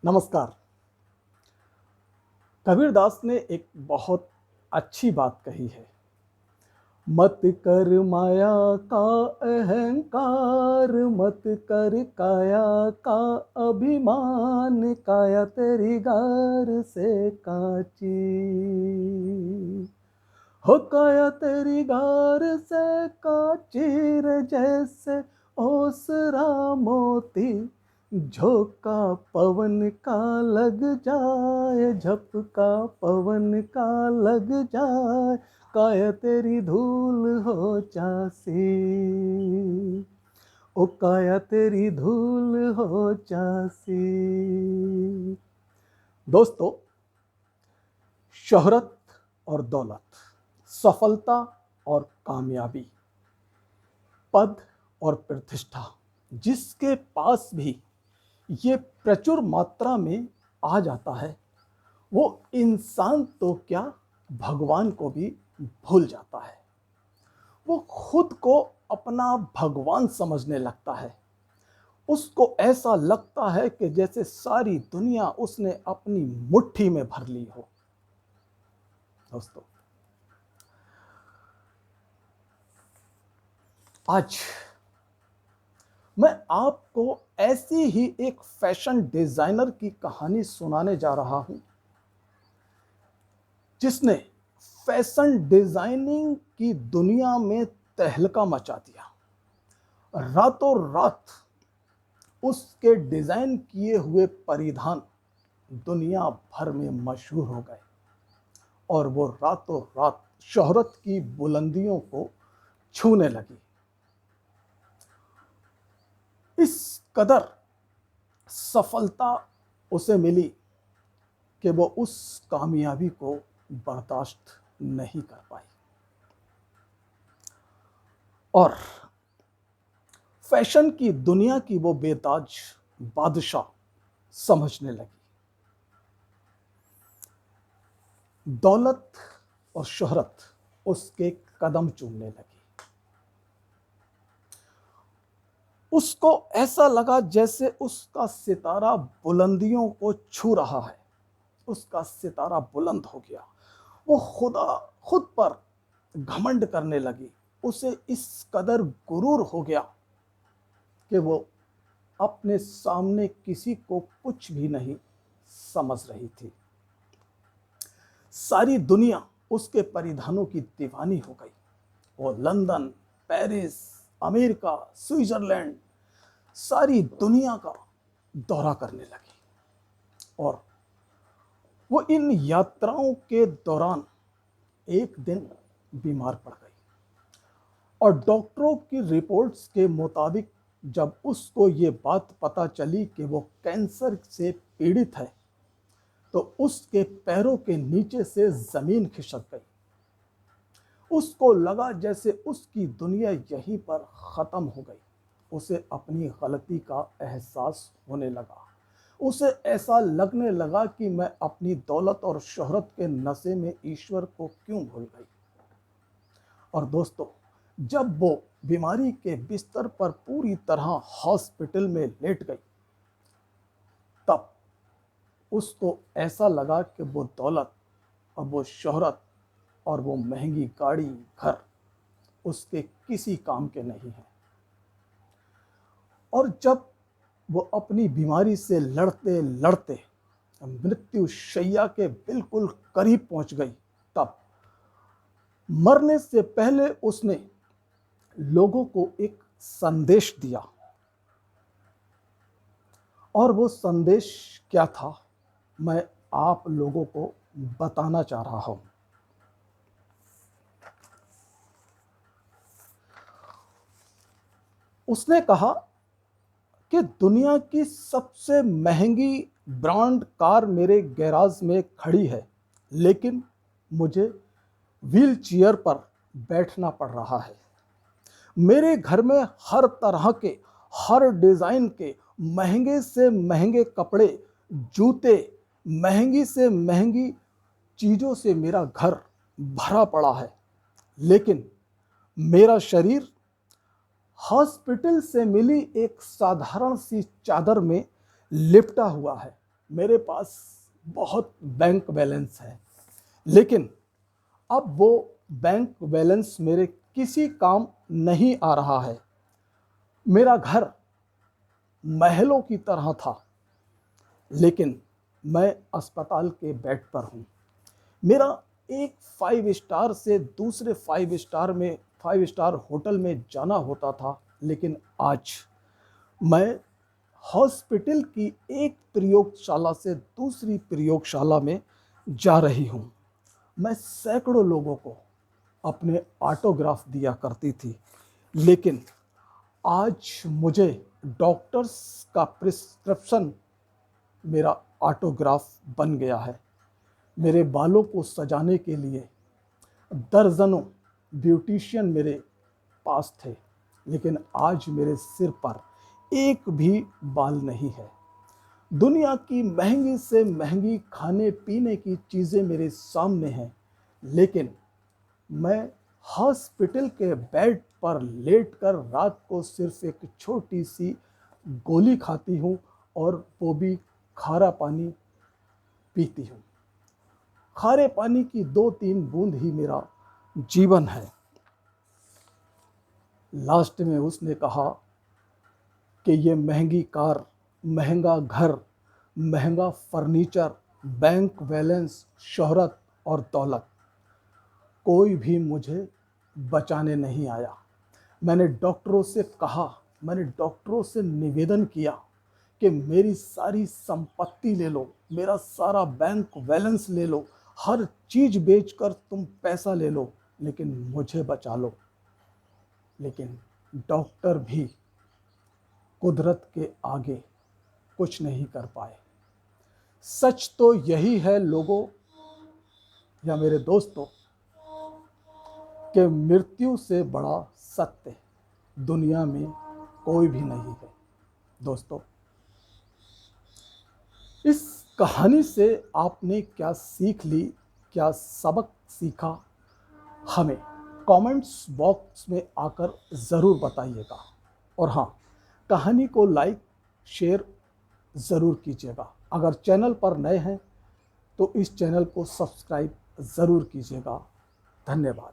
नमस्कार। कबीरदास ने एक बहुत अच्छी बात कही है। मत कर माया का अहंकार, मत कर काया का अभिमान, काया तेरी गार से काची। हो काया तेरी गार से काची रे, जैसे ओसरा मोती, झोंका पवन का लग जाए, झपका पवन का लग जाए, काया तेरी धूल हो जासी। ओ काया तेरी धूल हो जासी। दोस्तों, शोहरत और दौलत, सफलता और कामयाबी, पद और प्रतिष्ठा, जिसके पास भी ये प्रचुर मात्रा में आ जाता है, वो इंसान तो क्या, भगवान को भी भूल जाता है। वो खुद को अपना भगवान समझने लगता है। उसको ऐसा लगता है कि जैसे सारी दुनिया उसने अपनी मुट्ठी में भर ली हो। दोस्तों, आज मैं आपको ऐसी ही एक फैशन डिजाइनर की कहानी सुनाने जा रहा हूं, जिसने फैशन डिजाइनिंग की दुनिया में तहलका मचा दिया। रातों रात उसके डिजाइन किए हुए परिधान दुनिया भर में मशहूर हो गए और वो रातों रात शोहरत की बुलंदियों को छूने लगी। इस कदर सफलता उसे मिली कि वो उस कामयाबी को बर्दाश्त नहीं कर पाई और फैशन की दुनिया की वो बेताज बादशाह समझने लगी। दौलत और शोहरत उसके कदम चूमने लगी। उसको ऐसा लगा जैसे उसका सितारा बुलंदियों को छू रहा है। उसका सितारा बुलंद हो गया। वो खुद पर घमंड करने लगी। उसे इस कदर गुरूर हो गया कि वो अपने सामने किसी को कुछ भी नहीं समझ रही थी। सारी दुनिया उसके परिधानों की दीवानी हो गई। वो लंदन, पेरिस, अमेरिका, स्विट्जरलैंड, सारी दुनिया का दौरा करने लगी और वो इन यात्राओं के दौरान एक दिन बीमार पड़ गई और डॉक्टरों की रिपोर्ट्स के मुताबिक जब उसको ये बात पता चली कि वो कैंसर से पीड़ित है, तो उसके पैरों के नीचे से जमीन खिसक गई। उसको लगा जैसे उसकी दुनिया यहीं पर खत्म हो गई। उसे अपनी गलती का एहसास होने लगा। उसे ऐसा लगने लगा कि मैं अपनी दौलत और शोहरत के नशे में ईश्वर को क्यों भूल गई। और दोस्तों, जब वो बीमारी के बिस्तर पर पूरी तरह हॉस्पिटल में लेट गई, तब उसको ऐसा लगा कि वो दौलत और वो शोहरत और वो महंगी गाड़ी, घर उसके किसी काम के नहीं हैं। और जब वो अपनी बीमारी से लड़ते लड़ते मृत्यु शैया के बिल्कुल करीब पहुंच गई, तब मरने से पहले उसने लोगों को एक संदेश दिया। और वो संदेश क्या था, मैं आप लोगों को बताना चाह रहा हूं। उसने कहा कि दुनिया की सबसे महंगी ब्रांड कार मेरे गैराज में खड़ी है, लेकिन मुझे व्हील चेयर पर बैठना पड़ रहा है। मेरे घर में हर तरह के, हर डिज़ाइन के महंगे से महंगे कपड़े, जूते, महंगी से महंगी चीज़ों से मेरा घर भरा पड़ा है, लेकिन मेरा शरीर हॉस्पिटल से मिली एक साधारण सी चादर में लिपटा हुआ है। मेरे पास बहुत बैंक बैलेंस है, लेकिन अब वो बैंक बैलेंस मेरे किसी काम नहीं आ रहा है। मेरा घर महलों की तरह था, लेकिन मैं अस्पताल के बेड पर हूँ। मेरा एक 5 स्टार से दूसरे 5 स्टार होटल में जाना होता था, लेकिन आज मैं हॉस्पिटल की एक प्रयोगशाला से दूसरी प्रयोगशाला में जा रही हूँ। मैं सैकड़ों लोगों को अपने ऑटोग्राफ दिया करती थी, लेकिन आज मुझे डॉक्टर्स का प्रिस्क्रिप्शन मेरा ऑटोग्राफ बन गया है। मेरे बालों को सजाने के लिए दर्जनों ब्यूटिशियन मेरे पास थे, लेकिन आज मेरे सिर पर एक भी बाल नहीं है। दुनिया की महंगी से महंगी खाने पीने की चीज़ें मेरे सामने हैं, लेकिन मैं हॉस्पिटल के बेड पर लेटकर रात को सिर्फ एक छोटी सी गोली खाती हूँ, और वो भी खारा पानी पीती हूँ। खारे पानी की 2-3 बूंद ही मेरा जीवन है। लास्ट में उसने कहा कि ये महंगी कार, महंगा घर, महंगा फर्नीचर, बैंक बैलेंस, शोहरत और दौलत, कोई भी मुझे बचाने नहीं आया। मैंने डॉक्टरों से कहा, मैंने डॉक्टरों से निवेदन किया कि मेरी सारी संपत्ति ले लो, मेरा सारा बैंक बैलेंस ले लो, हर चीज़ बेचकर तुम पैसा ले लो, लेकिन मुझे बचा लो। लेकिन डॉक्टर भी कुदरत के आगे कुछ नहीं कर पाए। सच तो यही है लोगों या मेरे दोस्तों, कि मृत्यु से बड़ा सत्य दुनिया में कोई भी नहीं है। दोस्तों, इस कहानी से आपने क्या सीख ली, क्या सबक सीखा, हमें कमेंट्स बॉक्स में आकर ज़रूर बताइएगा। और हाँ, कहानी को लाइक शेयर ज़रूर कीजिएगा। अगर चैनल पर नए हैं तो इस चैनल को सब्सक्राइब ज़रूर कीजिएगा। धन्यवाद।